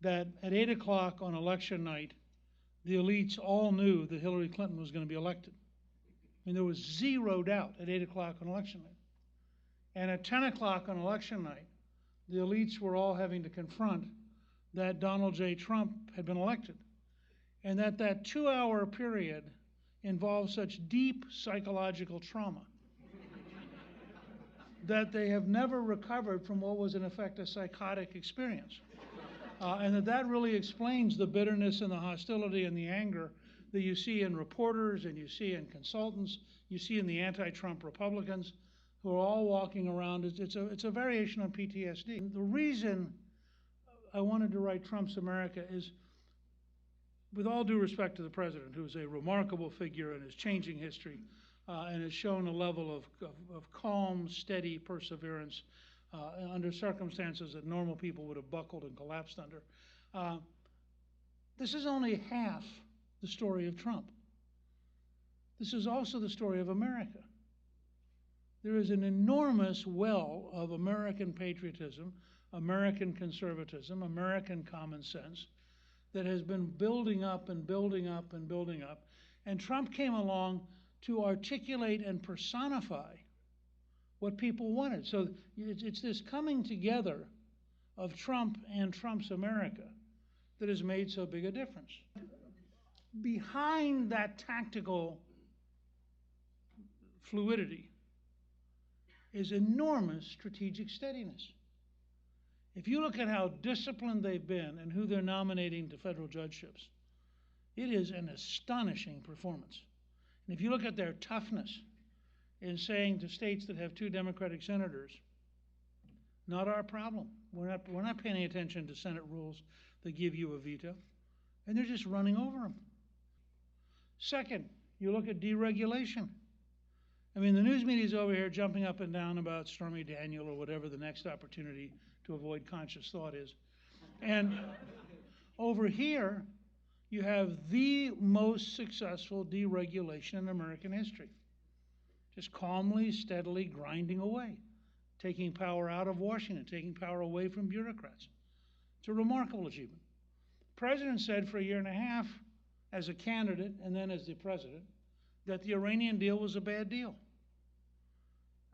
that at 8 o'clock on election night, the elites all knew that Hillary Clinton was going to be elected. I mean, there was zero doubt at 8 o'clock on election night. And at 10 o'clock on election night, the elites were all having to confront that Donald J. Trump had been elected. And that 2-hour period involved such deep psychological trauma that they have never recovered from what was in effect a psychotic experience. And that really explains the bitterness and the hostility and the anger that you see in reporters and you see in consultants, you see in the anti-Trump Republicans who are all walking around. It's a variation on PTSD. The reason I wanted to write Trump's America is, with all due respect to the president, who is a remarkable figure and is changing history and has shown a level of calm, steady perseverance under circumstances that normal people would have buckled and collapsed under. This is only half the story of Trump. This is also the story of America. There is an enormous well of American patriotism, American conservatism, American common sense that has been building up and building up and building up. And Trump came along to articulate and personify what people wanted. So it's this coming together of Trump and Trump's America that has made so big a difference. Behind that tactical fluidity is enormous strategic steadiness. If you look at how disciplined they've been and who they're nominating to federal judgeships, it is an astonishing performance. And if you look at their toughness in saying to states that have 2 Democratic senators, not our problem. We're not paying any attention to Senate rules that give you a veto, and they're just running over them. Second, you look at deregulation. I mean, the news media is over here jumping up and down about Stormy Daniel or whatever the next opportunity to avoid conscious thought is. And over here, you have the most successful deregulation in American history. Just calmly, steadily grinding away, taking power out of Washington, taking power away from bureaucrats. It's a remarkable achievement. The president said for a year and a half, as a candidate and then as the president, that the Iranian deal was a bad deal.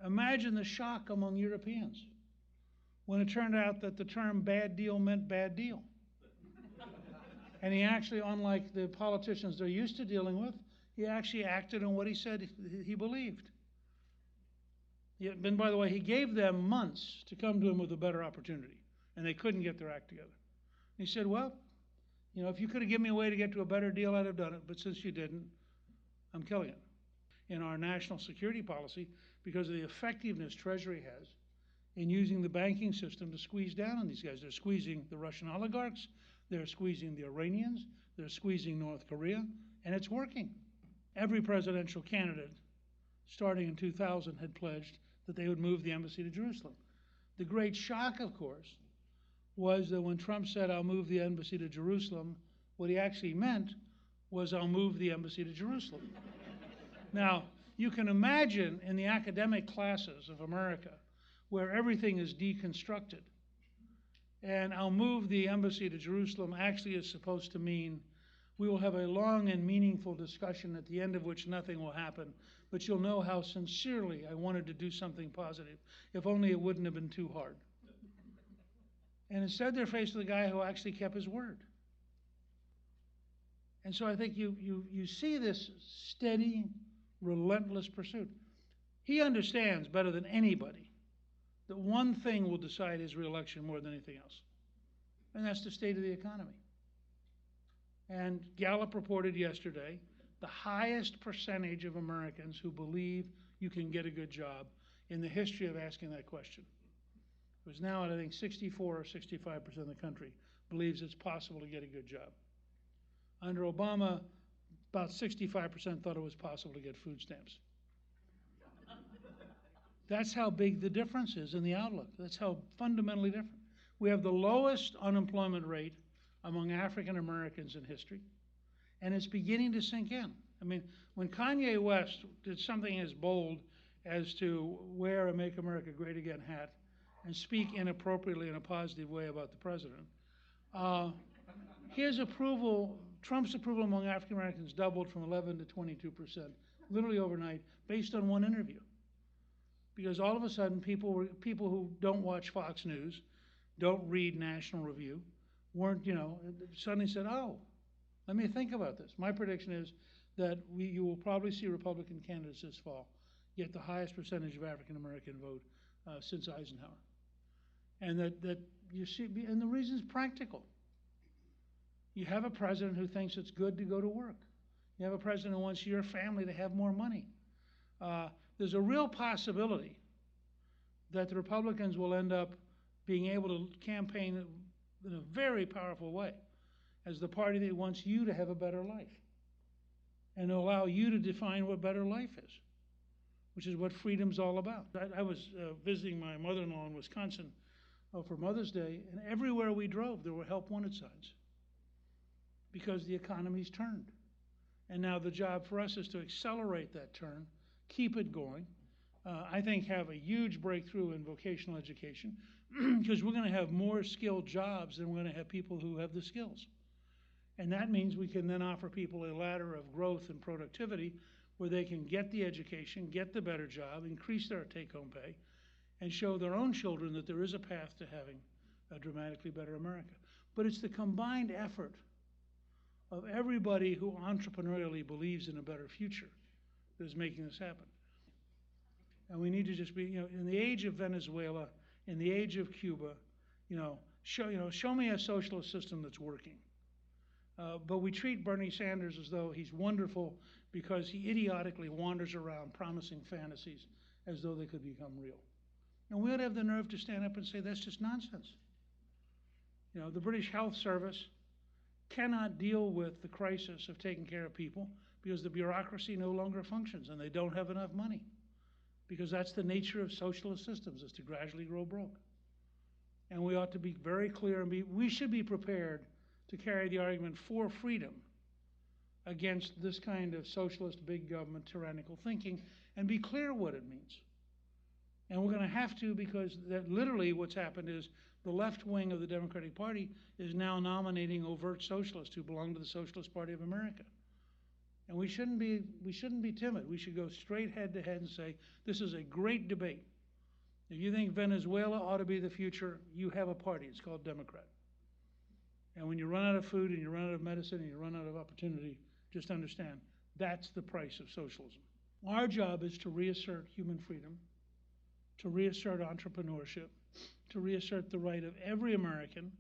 Imagine the shock among Europeans when it turned out that the term bad deal meant bad deal. And he actually, unlike the politicians they're used to dealing with, he actually acted on what he said he believed. And by the way, he gave them months to come to him with a better opportunity, and they couldn't get their act together. And he said, well, you know, if you could have given me a way to get to a better deal, I'd have done it, but since you didn't, I'm killing it. In our national security policy, because of the effectiveness Treasury has in using the banking system to squeeze down on these guys. They're squeezing the Russian oligarchs, they're squeezing the Iranians, they're squeezing North Korea, and it's working. Every presidential candidate, starting in 2000, had pledged that they would move the embassy to Jerusalem. The great shock, of course, was that when Trump said, I'll move the embassy to Jerusalem, what he actually meant was, I'll move the embassy to Jerusalem. Now, you can imagine in the academic classes of America where everything is deconstructed, and I'll move the embassy to Jerusalem actually is supposed to mean we will have a long and meaningful discussion at the end of which nothing will happen, but you'll know how sincerely I wanted to do something positive, if only it wouldn't have been too hard. And instead they're faced with a guy who actually kept his word. And so I think you see this steady, relentless pursuit. He understands better than anybody that one thing will decide his reelection more than anything else, and that's the state of the economy. And Gallup reported yesterday the highest percentage of Americans who believe you can get a good job in the history of asking that question. It was now at, I think, 64 or 65% of the country believes it's possible to get a good job. Under Obama, about 65% thought it was possible to get food stamps. That's how big the difference is in the outlook. That's how fundamentally different. We have the lowest unemployment rate among African Americans in history, and it's beginning to sink in. I mean, when Kanye West did something as bold as to wear a Make America Great Again hat and speak inappropriately in a positive way about the president, Uh, his approval, Trump's approval among African Americans doubled from 11 to 22%, literally overnight, based on one interview. Because all of a sudden, people who don't watch Fox News, don't read National Review, weren't, suddenly said, oh, let me think about this. My prediction is that you will probably see Republican candidates this fall get the highest percentage of African American vote since Eisenhower. And that you see, and the reason is practical. You have a president who thinks it's good to go to work. You have a president who wants your family to have more money. There's a real possibility that the Republicans will end up being able to campaign in a very powerful way as the party that wants you to have a better life and to allow you to define what better life is, which is what freedom's all about. I was visiting my mother-in-law in Wisconsin for Mother's Day, and everywhere we drove there were help wanted signs because the economy's turned. And now the job for us is to accelerate that turn, keep it going. I think have a huge breakthrough in vocational education because we're going to have more skilled jobs than we're going to have people who have the skills. And that means we can then offer people a ladder of growth and productivity where they can get the education, get the better job, increase their take-home pay, and show their own children that there is a path to having a dramatically better America. But it's the combined effort of everybody who entrepreneurially believes in a better future that is making this happen. And we need to just be, in the age of Venezuela, in the age of Cuba, show me a socialist system that's working. But we treat Bernie Sanders as though he's wonderful because he idiotically wanders around promising fantasies as though they could become real. And we ought to have the nerve to stand up and say that's just nonsense. The British Health Service cannot deal with the crisis of taking care of people because the bureaucracy no longer functions and they don't have enough money. Because that's the nature of socialist systems, is to gradually grow broke. And we ought to be very clear and we should be prepared to carry the argument for freedom against this kind of socialist big government tyrannical thinking and be clear what it means. And we're going to have to, because that literally what's happened is the left wing of the Democratic Party is now nominating overt socialists who belong to the Socialist Party of America. And we shouldn't be timid. We should go straight head to head and say, this is a great debate. If you think Venezuela ought to be the future, you have a party. It's called Democrat. And when you run out of food and you run out of medicine and you run out of opportunity, just understand, that's the price of socialism. Our job is to reassert human freedom, to reassert entrepreneurship, to reassert the right of every American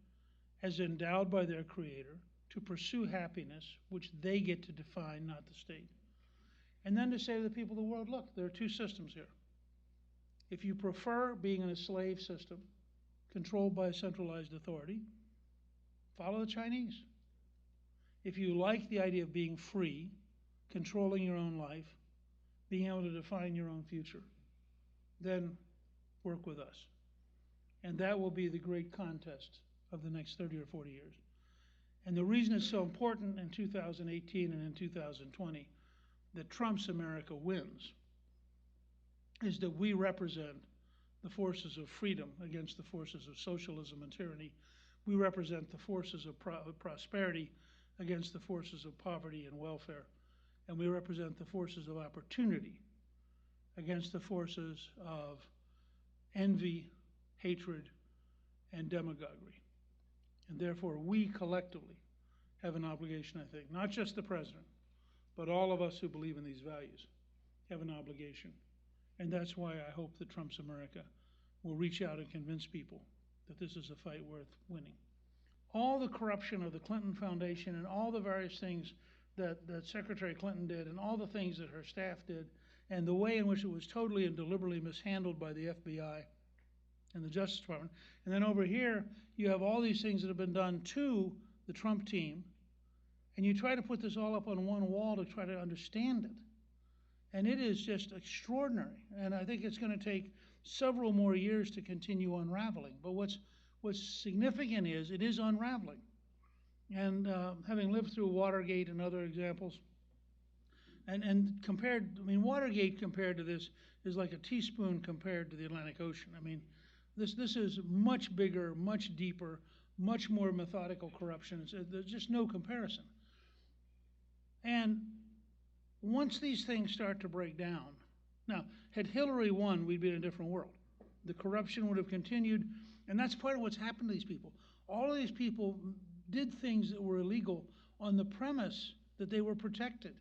as endowed by their creator to pursue happiness, which they get to define, not the state. And then to say to the people of the world, look, there are two systems here. If you prefer being in a slave system controlled by a centralized authority, follow the Chinese. If you like the idea of being free, controlling your own life, being able to define your own future, then work with us. And that will be the great contest of the next 30 or 40 years. And the reason it's so important in 2018 and in 2020 that Trump's America wins is that we represent the forces of freedom against the forces of socialism and tyranny. We represent the forces of prosperity against the forces of poverty and welfare. And we represent the forces of opportunity against the forces of envy, hatred, and demagoguery. And therefore, we collectively have an obligation, I think, not just the president, but all of us who believe in these values have an obligation. And that's why I hope that Trump's America will reach out and convince people that this is a fight worth winning. All the corruption of the Clinton Foundation and all the various things that Secretary Clinton did and all the things that her staff did and the way in which it was totally and deliberately mishandled by the FBI and the Justice Department. And then over here, you have all these things that have been done to the Trump team, and you try to put this all up on one wall to try to understand it. And it is just extraordinary. And I think it's going to take several more years to continue unraveling. But what's significant is it is unraveling. And having lived through Watergate and other examples, and compared, I mean, Watergate compared to this is like a teaspoon compared to the Atlantic Ocean. I mean, this is much bigger, much deeper, much more methodical corruption. There's just no comparison. And once these things start to break down, now, had Hillary won, we'd be in a different world. The corruption would have continued, and that's part of what's happened to these people. All of these people did things that were illegal on the premise that they were protected.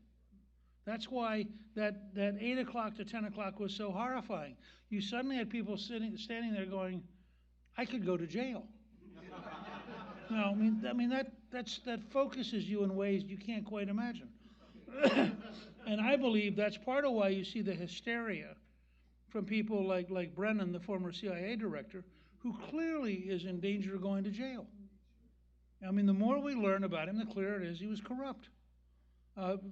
That's why that 8 o'clock to 10 o'clock was so horrifying. You suddenly had people standing there going, I could go to jail. No, that focuses you in ways you can't quite imagine. And I believe that's part of why you see the hysteria from people like Brennan, the former CIA director, who clearly is in danger of going to jail. I mean, the more we learn about him, the clearer it is he was corrupt.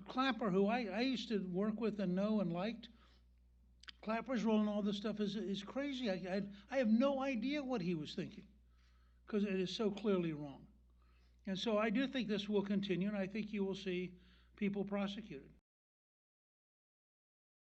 Clapper, who I used to work with and know and liked, Clapper's role in all this stuff is crazy. I have no idea what he was thinking, because it is so clearly wrong. And so I do think this will continue, and I think you will see people prosecuted.